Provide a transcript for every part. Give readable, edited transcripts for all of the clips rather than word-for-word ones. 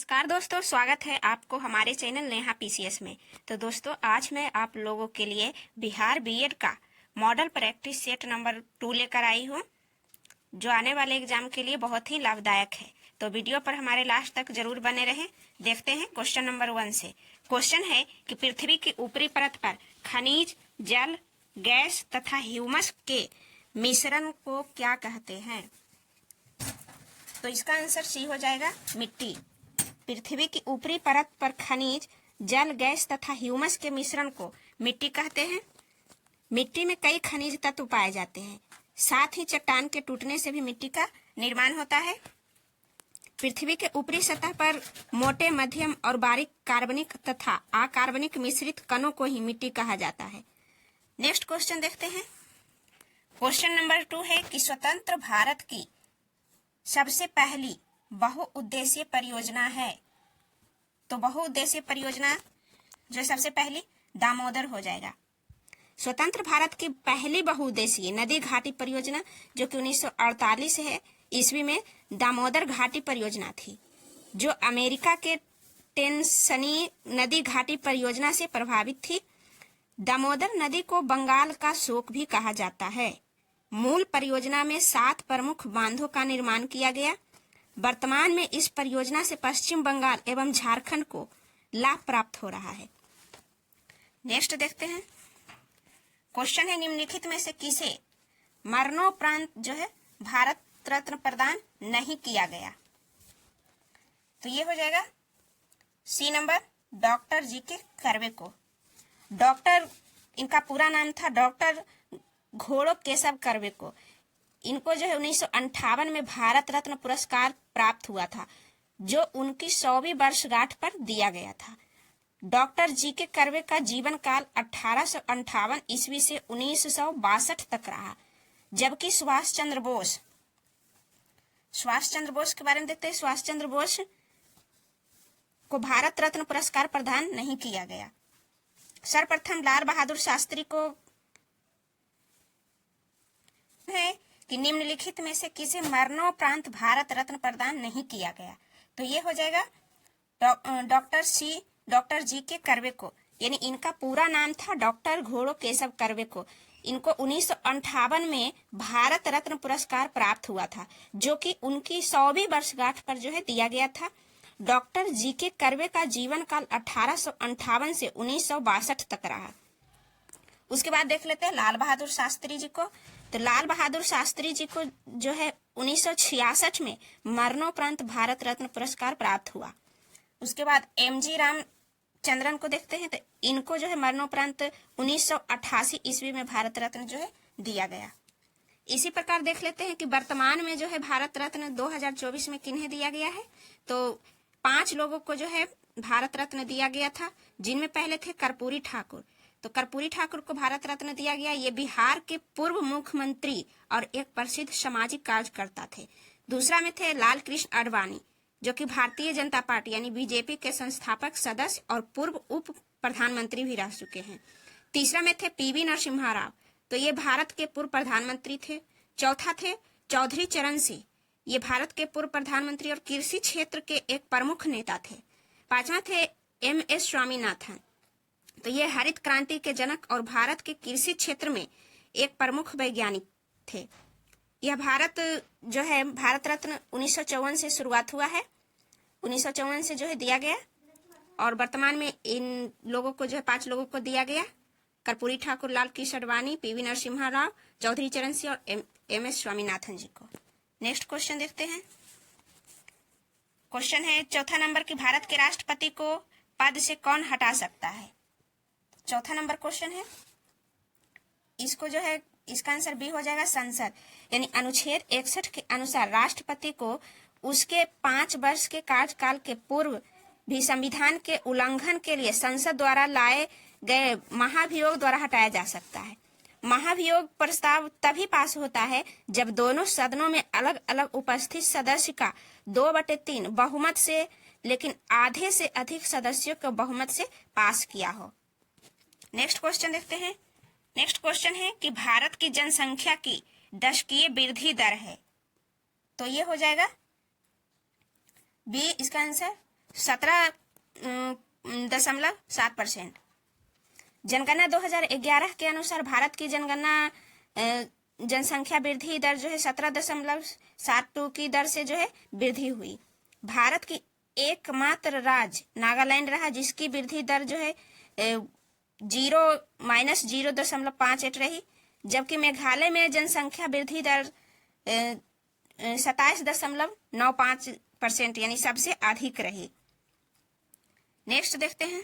नमस्कार दोस्तों, स्वागत है आपको हमारे चैनल नेहा पीसीएस में। तो दोस्तों, आज मैं आप लोगों के लिए बिहार बीएड का मॉडल प्रैक्टिस सेट नंबर 2 लेकर आई हूँ, जो आने वाले एग्जाम के लिए बहुत ही लाभदायक है। तो वीडियो पर हमारे लास्ट तक जरूर बने रहें। देखते हैं क्वेश्चन नंबर 1 से। क्वेश्चन है कि पृथ्वी की ऊपरी परत पर खनिज, जल, गैस तथा ह्यूमस के मिश्रण को क्या कहते हैं? तो इसका आंसर सी हो जाएगा, मिट्टी। पृथ्वी की ऊपरी परत पर खनिज, जल, गैस तथा ह्यूमस के मिश्रण को मिट्टी कहते हैं। मिट्टी में कई खनिज तत्व पाए जाते हैं, साथ ही चट्टान के टूटने से भी मिट्टी का निर्माण होता है। पृथ्वी के ऊपरी सतह पर मोटे, मध्यम और बारीक कार्बनिक तथा अकार्बनिक मिश्रित कणों को ही मिट्टी कहा जाता है। नेक्स्ट क्वेश्चन देखते हैं। क्वेश्चन नंबर 2 है कि स्वतंत्र भारत की सबसे पहली बहुउद्देशीय परियोजना है। तो बहुउद्देशीय परियोजना जो सबसे पहली दामोदर हो जाएगा। स्वतंत्र भारत की पहली बहुउद्देशीय नदी घाटी परियोजना जो कि 1948 है ईस्वी में दामोदर घाटी परियोजना थी, जो अमेरिका के टेनेसी नदी घाटी परियोजना से प्रभावित थी। दामोदर नदी को बंगाल का शोक भी कहा जाता है। मूल परियोजना में 7 प्रमुख बांधों का निर्माण किया गया। वर्तमान में इस परियोजना से पश्चिम बंगाल एवं झारखंड को लाभ प्राप्त हो रहा है। नेक्स्ट देखते हैं। क्वेश्चन है, निम्नलिखित में से किसे मरणोपरांत जो है भारत रत्न प्रदान नहीं किया गया? तो ये हो जाएगा C number, doctor GK Karve को। डॉक्टर, इनका पूरा नाम था डॉक्टर घोड़ो केशव कर्वे को। इनको जो है 1958 में भारत रत्न पुरस्कार प्राप्त हुआ था, जो उनकी 100वीं वर्षगांठ पर दिया गया था। डॉक्टर जीके कर्वे का जीवन काल 1858 ईस्वी से 1962 तक रहा, जबकि सुभाष चंद्र बोस के बारे में देखते हैं। सुभाष चंद्र बोस को भारत रत्न पुरस्कार प्रदान नहीं किया गया। सर्वप्रथम लाल बहादुर शास्त्री को है कि निम्नलिखित में से किसे मरणोपरांत भारत रत्न प्रदान नहीं किया गया? तो ये हो जाएगा डॉक्टर जीके कर्वे को। यानी इनका पूरा नाम था डॉक्टर घोड़ो केशव कर्वे को। इनको 1958 में भारत रत्न पुरस्कार प्राप्त हुआ था, जो कि उनकी 100वीं वर्षगांठ पर जो है दिया गया था। डॉक्टर जीके कर्वे का जीवन काल 1858 से 1962 तक रहा। उसके बाद देख लेते हैं लाल बहादुर शास्त्री जी को। तो लाल बहादुर शास्त्री जी को जो है 1966 में मरणोपरांत भारत रत्न पुरस्कार प्राप्त हुआ। उसके बाद एमजी रामचंद्रन को देखते हैं। तो इनको जो है मरणोपरांत 1988 ईस्वी में भारत रत्न जो है दिया गया। इसी प्रकार देख लेते हैं कि वर्तमान में जो है भारत रत्न 2024 में किन्हें दिया गया है। तो 5 लोगों को जो है भारत रत्न दिया गया था, जिनमें पहले थे कर्पूरी ठाकुर। तो कर्पूरी ठाकुर को भारत रत्न दिया गया। ये बिहार के पूर्व मुख्यमंत्री और एक प्रसिद्ध सामाजिक कार्यकर्ता थे। दूसरा में थे लाल कृष्ण आडवाणी, जो कि भारतीय जनता पार्टी यानी बीजेपी के संस्थापक सदस्य और पूर्व उप प्रधानमंत्री भी रह चुके हैं। तीसरा में थे पीवी नरसिम्हा राव, तो ये भारत के पूर्व प्रधानमंत्री थे। चौथा थे चौधरी चरण सिंह, ये भारत के पूर्व प्रधानमंत्री और कृषि क्षेत्र के एक प्रमुख नेता थे। पांचवा थे MS स्वामीनाथन, तो ये हरित क्रांति के जनक और भारत के कृषि क्षेत्र में एक प्रमुख वैज्ञानिक थे। यह भारत जो है भारत रत्न 1954 से शुरुआत हुआ है। 1954 से जो है दिया गया, और वर्तमान में इन लोगों को जो है 5 लोगों को दिया गया। कर्पूरी ठाकुर, लाल कृष्ण आडवाणी, पीवी नरसिम्हा राव, चौधरी चरण सिंह और MS स्वामीनाथन जी को। नेक्स्ट क्वेश्चन देखते हैं। क्वेश्चन है, चौथा नंबर की भारत के राष्ट्रपति को पद से कौन हटा सकता है? चौथा नंबर क्वेश्चन है, इसको जो है इसका आंसर बी हो जाएगा, संसद। यानी अनुच्छेद 61 के अनुसार राष्ट्रपति को उसके 5 वर्ष के कार्यकाल के पूर्व भी संविधान के उल्लंघन के लिए संसद द्वारा लाए गए महाभियोग द्वारा हटाया जा सकता है। महाभियोग प्रस्ताव तभी पास होता है जब दोनों सदनों में अलग अलग उपस्थित सदस्य का 2/3 बहुमत से, लेकिन आधे से अधिक सदस्यों को बहुमत से पास किया हो। नेक्स्ट क्वेश्चन देखते हैं। नेक्स्ट क्वेश्चन है कि भारत की जनसंख्या की दशकीय वृद्धि दर है। तो ये हो जाएगा बी इसका आंसर 17.7%। जनगणना 2011 के अनुसार भारत की जनसंख्या वृद्धि दर जो है 17.72 की दर से जो है वृद्धि हुई। भारत की एकमात्र राज्य नागालैंड रहा जिसकी वृद्धि दर जो है -0.58 रही, जबकि मेघालय में जनसंख्या वृद्धि दर 27.95% यानी सबसे अधिक रही। नेक्स्ट देखते हैं।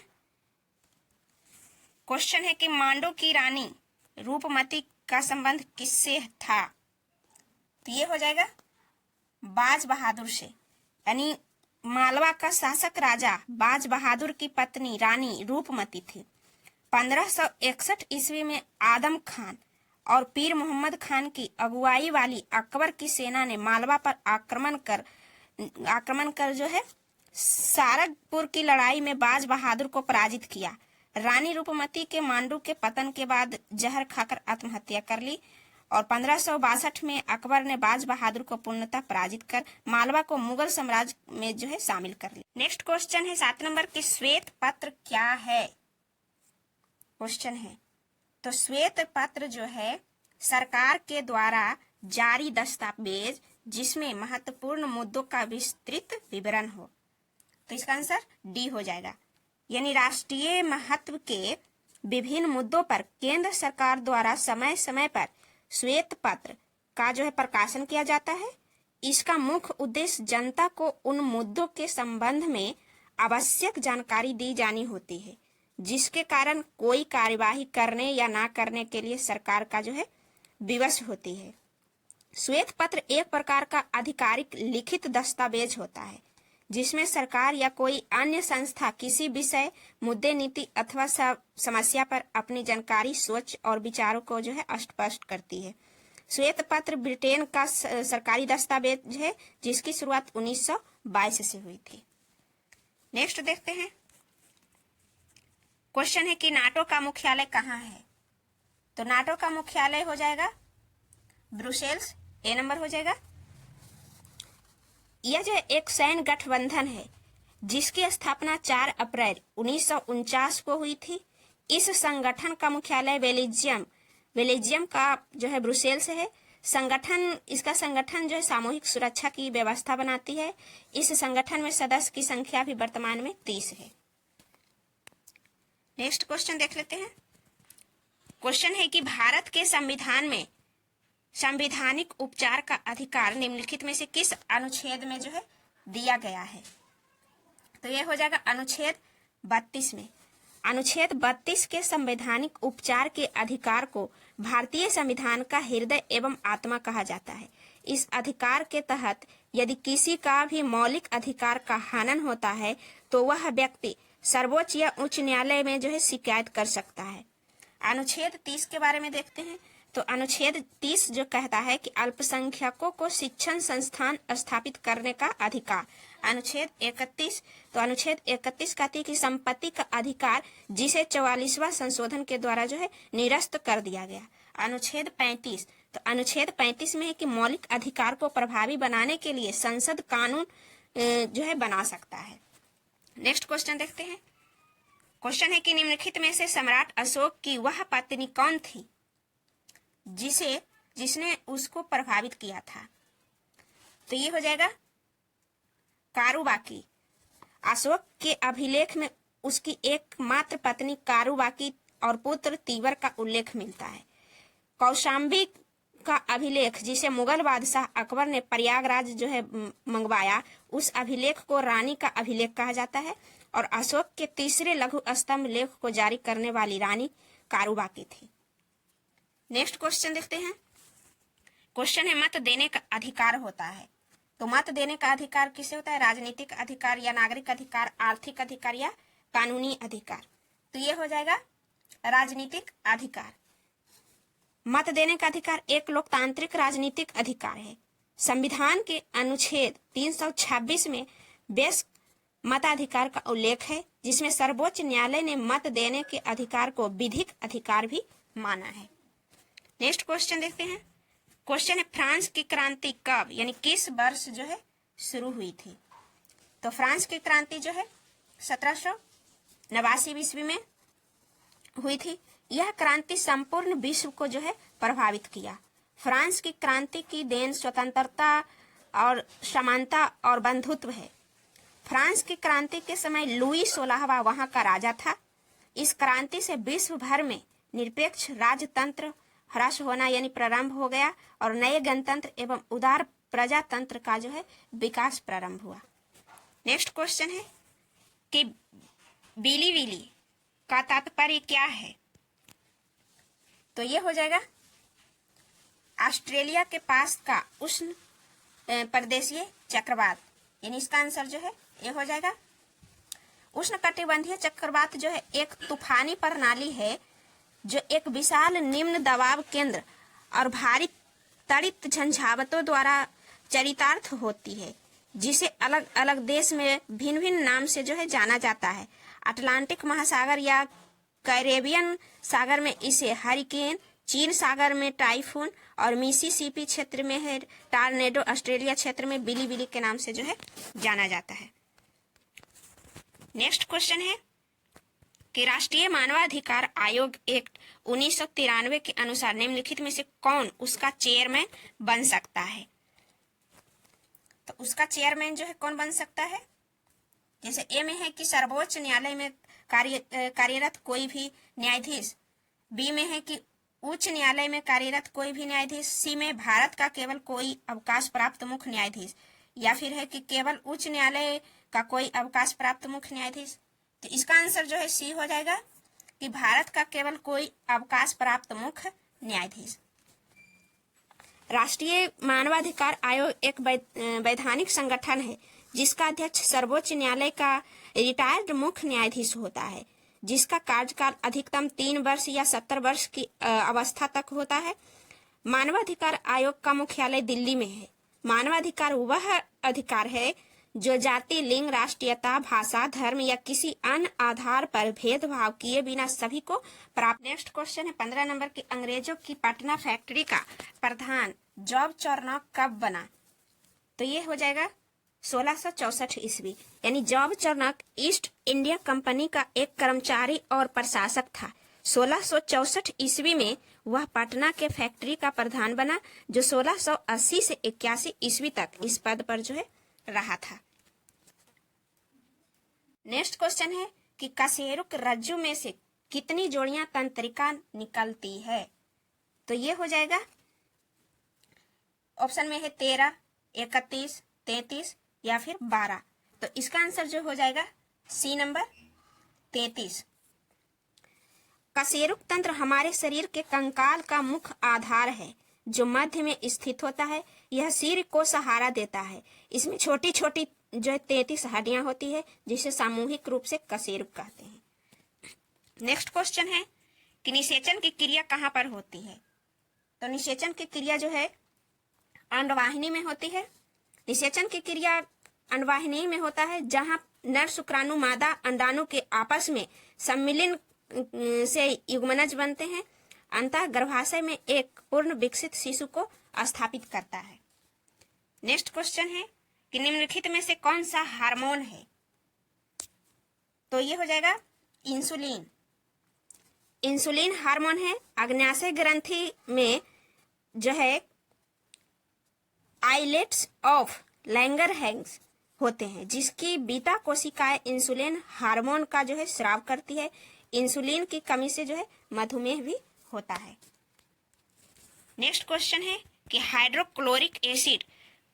क्वेश्चन है कि मांडू की रानी रूपमती का संबंध किससे था? तो ये हो जाएगा बाज बहादुर से, यानी मालवा का शासक राजा बाज बहादुर की पत्नी रानी रूपमती थी। 1561 ईस्वी में आदम खान और पीर मोहम्मद खान की अगुवाई वाली अकबर की सेना ने मालवा पर आक्रमण कर जो है सारंगपुर की लड़ाई में बाज बहादुर को पराजित किया। रानी रूपमती के मांडू के पतन के बाद जहर खाकर आत्महत्या कर ली और 1562 में अकबर ने बाज बहादुर को पूर्णतः पराजित कर मालवा को मुगल साम्राज्य में जो है शामिल कर लिया। नेक्स्ट क्वेश्चन है 7 नंबर की श्वेत पत्र क्या है? क्वेश्चन है तो श्वेत पत्र जो है सरकार के द्वारा जारी दस्तावेज जिसमें महत्वपूर्ण मुद्दों का विस्तृत विवरण हो। तो इसका आंसर डी हो जाएगा, यानी राष्ट्रीय महत्व के विभिन्न मुद्दों पर केंद्र सरकार द्वारा समय समय पर श्वेत पत्र का जो है प्रकाशन किया जाता है। इसका मुख्य उद्देश्य जनता को उन मुद्दों के संबंध में आवश्यक जानकारी दी जानी होती है जिसके कारण कोई कार्यवाही करने या ना करने के लिए सरकार का जो है विवश होती है। श्वेत पत्र एक प्रकार का आधिकारिक लिखित दस्तावेज होता है जिसमें सरकार या कोई अन्य संस्था किसी विषय, मुद्दे, नीति अथवा समस्या पर अपनी जानकारी, सोच और विचारों को जो है स्पष्ट करती है। श्वेत पत्र ब्रिटेन का सरकारी दस्तावेज है जिसकी शुरुआत 1922 से हुई थी। नेक्स्ट देखते हैं। क्वेश्चन है कि नाटो का मुख्यालय कहाँ है? तो नाटो का मुख्यालय हो जाएगा ब्रुसेल्स, ए नंबर हो जाएगा। यह जो एक सैन्य गठबंधन है जिसकी स्थापना 4 अप्रैल 1949 को हुई थी। इस संगठन का मुख्यालय बेल्जियम का जो है ब्रुसेल्स है। इसका संगठन जो है सामूहिक सुरक्षा की व्यवस्था बनाती है। इस संगठन में सदस्य की संख्या भी वर्तमान में 30 है। नेक्स्ट क्वेश्चन देख लेते हैं। क्वेश्चन है कि भारत के संविधान में संवैधानिक उपचार का अधिकार निम्नलिखित में से किस अनुच्छेद में जो है दिया गया है? तो यह हो जाएगा अनुच्छेद 32 में। अनुच्छेद 32 के संवैधानिक उपचार के अधिकार को भारतीय संविधान का हृदय एवं आत्मा कहा जाता है। इस अधिकार के तहत यदि किसी का भी मौलिक अधिकार का हनन होता है तो वह व्यक्ति सर्वोच्च या उच्च न्यायालय में जो है शिकायत कर सकता है। अनुच्छेद 30 के बारे में देखते हैं। तो अनुच्छेद 30 जो कहता है कि अल्पसंख्यकों को शिक्षण संस्थान स्थापित करने का अधिकार। अनुच्छेद 31, तो अनुच्छेद 31 कहती है कि संपत्ति का अधिकार जिसे 44वां संशोधन के द्वारा जो है निरस्त कर दिया गया। अनुच्छेद 35, तो अनुच्छेद 35 में है कि मौलिक अधिकार को प्रभावी बनाने के लिए संसद कानून जो है बना सकता है। नेक्स्ट क्वेश्चन देखते हैं। क्वेश्चन है कि निम्नलिखित में से सम्राट अशोक की वह पत्नी कौन थी जिसने उसको प्रभावित किया था? तो ये हो जाएगा कारुबाकी। अशोक के अभिलेख में उसकी एकमात्र पत्नी कारुबाकी और पुत्र तीवर का उल्लेख मिलता है। कौशाम्बी का अभिलेख जिसे मुगल बादशाह अकबर ने प्रयागराज जो है मंगवाया, उस अभिलेख को रानी का अभिलेख कहा जाता है और अशोक के तीसरे लघु स्तंभ लेख को जारी करने वाली रानी कारुबाकी थी। नेक्स्ट क्वेश्चन देखते हैं। क्वेश्चन है मत देने का अधिकार होता है। तो मत देने का अधिकार किसे होता है? राजनीतिक अधिकार या नागरिक अधिकार, आर्थिक अधिकार या कानूनी अधिकार? तो ये हो जाएगा राजनीतिक अधिकार। मत देने का अधिकार एक लोकतांत्रिक राजनीतिक अधिकार है। संविधान के अनुच्छेद 326 में वयस्क मताधिकार का उल्लेख है जिसमें सर्वोच्च न्यायालय ने मत देने के अधिकार को विधिक अधिकार भी माना है। नेक्स्ट क्वेश्चन देखते हैं। क्वेश्चन है फ्रांस की क्रांति कब यानी किस वर्ष जो है शुरू हुई थी? तो फ्रांस की क्रांति जो है 1789 ईस्वी में हुई थी। यह क्रांति संपूर्ण विश्व को जो है प्रभावित किया। फ्रांस की क्रांति की देन स्वतंत्रता और समानता और बंधुत्व है। फ्रांस की क्रांति के समय लुई 16वां वहां का राजा था। इस क्रांति से विश्व भर में निरपेक्ष राजतंत्र ह्रास होना यानी प्रारंभ हो गया और नए गणतंत्र एवं उदार प्रजातंत्र का जो है विकास प्रारंभ हुआ। नेक्स्ट क्वेश्चन है कि बीली विली का तात्पर्य क्या है? तो ये हो जाएगा ऑस्ट्रेलिया के पास का उष्ण प्रदेशीय चक्रवात, यानी इसका आंसर जो है ये हो जाएगा। उष्णकटिबंधीय चक्रवात जो है एक तूफानी प्रणाली है जो एक विशाल निम्न दबाव केंद्र और भारी तड़ित झंझावतों द्वारा चरितार्थ होती है, जिसे अलग अलग देश में भिन्न भिन्न नाम से जो है जाना जाता है। अटलांटिक महासागर या कैरेबियन सागर में इसे हरिकेन, चीन सागर में टाइफून और मिसिसिपी क्षेत्र में है टॉर्नेडो, ऑस्ट्रेलिया क्षेत्र में बिली बिली के नाम से जो है जाना जाता है। नेक्स्ट क्वेश्चन है कि राष्ट्रीय मानवाधिकार आयोग एक्ट 1993 के अनुसार निम्नलिखित में से कौन उसका चेयरमैन बन सकता है? तो उसका चेयरमैन जो है कौन बन सकता है? जैसे ए में है कि सर्वोच्च न्यायालय में कार्यरत कोई भी न्यायाधीश, बी में है कि उच्च न्यायालय में कार्यरत कोई भी न्यायाधीश, सी में भारत का केवल कोई अवकाश प्राप्त मुख्य न्यायाधीश, या फिर है कि केवल उच्च न्यायालय का कोई अवकाश प्राप्त मुख्य न्यायाधीश। तो इसका आंसर जो है सी हो जाएगा कि भारत का केवल कोई अवकाश प्राप्त मुख्य न्यायाधीश। राष्ट्रीय मानवाधिकार आयोग एक वैधानिक संगठन है जिसका अध्यक्ष सर्वोच्च न्यायालय का रिटायर्ड मुख्य न्यायाधीश होता है, जिसका कार्यकाल अधिकतम 3 वर्ष या 70 वर्ष की अवस्था तक होता है। मानवाधिकार आयोग का मुख्यालय दिल्ली में है। मानवाधिकार वह अधिकार है जो जाति, लिंग, राष्ट्रीयता, भाषा, धर्म या किसी अन्य आधार पर भेदभाव किए बिना सभी को प्राप्त। नेक्स्ट क्वेश्चन है 15 नंबर की, अंग्रेजों की पटना फैक्ट्री का प्रधान जॉर्ज चार्नॉक कब बना? तो ये हो जाएगा 1664 ईस्वी, यानी George Charnock east India company का एक कर्मचारी और प्रशासक था। 1664 ईस्वी में वह पटना के फैक्ट्री का प्रधान बना, जो 1680 से 81 ईस्वी तक इस पद पर जो है रहा था। नेक्स्ट क्वेश्चन है कि कशेरुक रज्जु में से कितनी जोड़ियां तंत्रिका निकलती है? तो ये हो जाएगा ऑप्शन में है 13, 31, 33 या फिर 12। तो इसका आंसर जो हो जाएगा सी नंबर 33। कशेरुक तंत्र हमारे शरीर के कंकाल का मुख्य आधार है जो मध्य में स्थित होता है। यह सिर को सहारा देता है। इसमें छोटी छोटी जो है 33 हड्डियां होती है, जिसे सामूहिक रूप से कशेरुक कहते हैं। नेक्स्ट क्वेश्चन है कि निषेचन की क्रिया कहाँ पर होती है? तो निषेचन की क्रिया जो है अंडवाहिनी में होती है। निषेचन की क्रिया अंडवाहिनी में होता है, जहां नर शुक्राणु मादा अंडाणु के आपस में सम्मिलन से युग्मनज बनते हैं। अंतः गर्भाशय में एक पूर्ण विकसित शिशु को स्थापित करता है। नेक्स्ट क्वेश्चन है कि निम्नलिखित में से कौन सा हार्मोन है? तो ये हो जाएगा इंसुलिन। इंसुलिन हार्मोन है। अग्न्याशय ग्रंथि में जो है आइलेट्स ऑफ लैंगरहैंस होते हैं, जिसकी बीटा कोशिकाएं इंसुलिन हार्मोन का जो है स्राव करती है। इंसुलिन की कमी से जो है मधुमेह भी होता है। नेक्स्ट क्वेश्चन है कि हाइड्रोक्लोरिक एसिड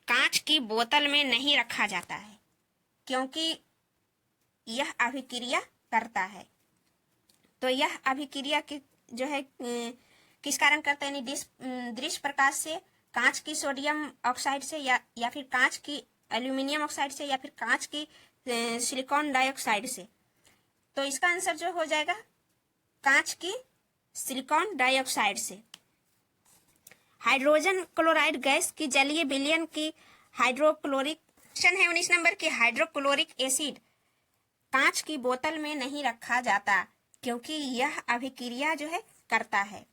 कांच की बोतल में नहीं रखा जाता है, क्योंकि यह अभिक्रिया करता है। तो यह अभिक्रिया की जो है किस कारण करता है? यानी दृश्य प्रकाश से, कांच की सोडियम ऑक्साइड से, या फिर कांच की एल्यूमिनियम ऑक्साइड से, या फिर कांच की सिलिकॉन डाइऑक्साइड से। तो इसका आंसर जो हो जाएगा कांच की सिलिकॉन डाइऑक्साइड से। हाइड्रोजन क्लोराइड गैस की जलीय विलयन की हाइड्रोक्लोरिक क्वेश्चन है 19 नंबर की, हाइड्रोक्लोरिक एसिड कांच की बोतल में नहीं रखा जाता क्योंकि यह अभिक्रिया जो है करता है।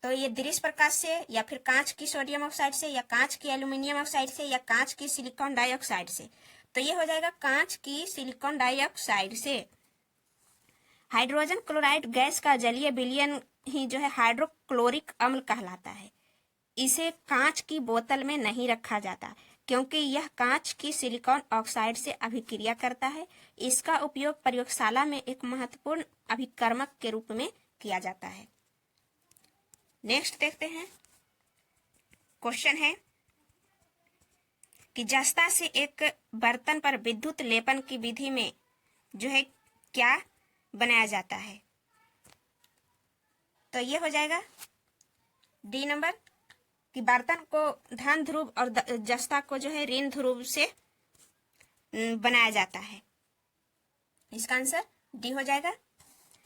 तो ये दृश्य प्रकाश से, या फिर कांच की सोडियम ऑक्साइड से, या कांच की एल्यूमिनियम ऑक्साइड से, या कांच की सिलिकॉन डाइऑक्साइड से। तो ये हो जाएगा कांच की सिलिकॉन डाइऑक्साइड से। हाइड्रोजन क्लोराइड गैस का जलीय विलयन ही जो है हाइड्रोक्लोरिक अम्ल कहलाता है। इसे कांच की बोतल में नहीं रखा जाता क्योंकि यह कांच की सिलिकॉन ऑक्साइड से अभिक्रिया करता है। इसका उपयोग प्रयोगशाला में एक महत्वपूर्ण अभिकर्मक के रूप में किया जाता है। नेक्स्ट देखते हैं। क्वेश्चन है कि जस्ता से एक बर्तन पर विद्युत लेपन की विधि में जो है क्या बनाया जाता है। तो ये हो जाएगा डी नंबर कि बर्तन को धन ध्रुव और जस्ता को जो है ऋण ध्रुव से बनाया जाता है। इसका आंसर डी हो जाएगा।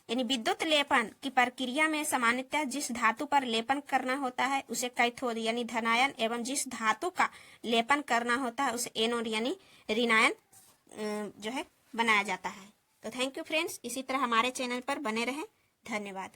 यानी विद्युत लेपन की प्रक्रिया में सामान्यतः जिस धातु पर लेपन करना होता है उसे कैथोड यानी धनायन एवं जिस धातु का लेपन करना होता है उसे एनोड यानी ऋणायन जो है बनाया जाता है। तो थैंक यू फ्रेंड्स, इसी तरह हमारे चैनल पर बने रहें। धन्यवाद।